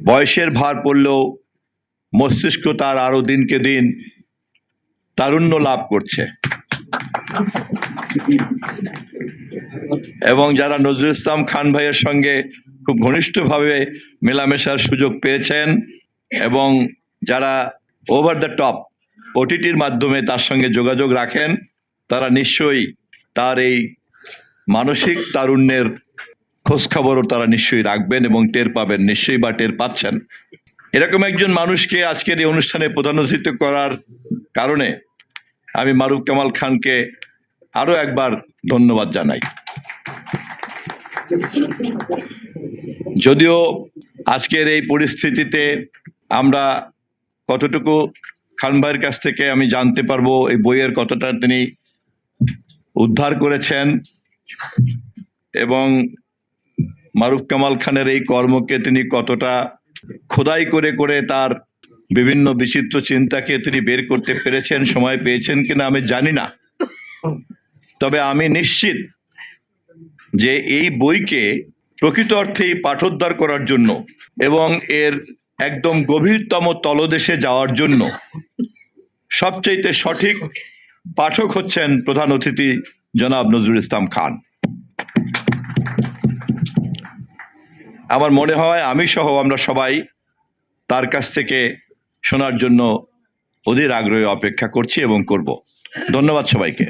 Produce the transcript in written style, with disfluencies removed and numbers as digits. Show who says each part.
Speaker 1: বয়সের ভার পড়লেও মস্তিষ্ক তার আরো দিনকে দিন তারুণ্য লাভ করছে। এবং যারা নজরুল ইসলাম খান ভাইয়ের সঙ্গে খুব ঘনিষ্ঠভাবে মেলামেশার সুযোগ পেয়েছেন এবং যারা ওভার দ্য টপ ওটিটির মাধ্যমে তার সঙ্গে যোগাযোগ রাখেন, তারা নিশ্চয়ই তার এই মানসিক তারুণ্যের খোঁজখবরও তারা নিশ্চয়ই রাখবেন এবং টের পাবেন, নিশ্চয়ই বা টের পাচ্ছেন। এরকম একজন মানুষকে আজকের এই অনুষ্ঠানে প্রধান অতিথি করার কারণে আমি মারুফ কামাল খানকে আরো একবার ধন্যবাদ জানাই। যদিও আজকের এই পরিস্থিতিতে আমরা কতটুকু খান ভাইয়ের কাছ থেকে আমি জানতে পারবো এই বইয়ের কতটা তিনি উদ্ধার করেছেন এবং মারুফ কামাল খানের এই কর্মকে তিনি কতটা খোদাই করে করে তার বিভিন্ন বিচিত্র চিন্তাকে তিনি বের করতে পেরেছেন, সময় পেয়েছেন কিনা আমি জানি না। তবে আমি নিশ্চিত যে এই বইকে প্রকৃত অর্থেই পাঠোদ্ধার করার জন্য এবং এর একদম গভীরতম তলদেশে যাওয়ার জন্য সবচেয়ে সঠিক পাঠক হচ্ছেন প্রধান অতিথি জনাব নজরুল ইসলাম খান। আমার মনে হয় আমি সহ আমরা সবাই তার কাছ থেকে শোনার জন্য অধীর আগ্রহে অপেক্ষা করছি এবং করব। ধন্যবাদ সবাইকে।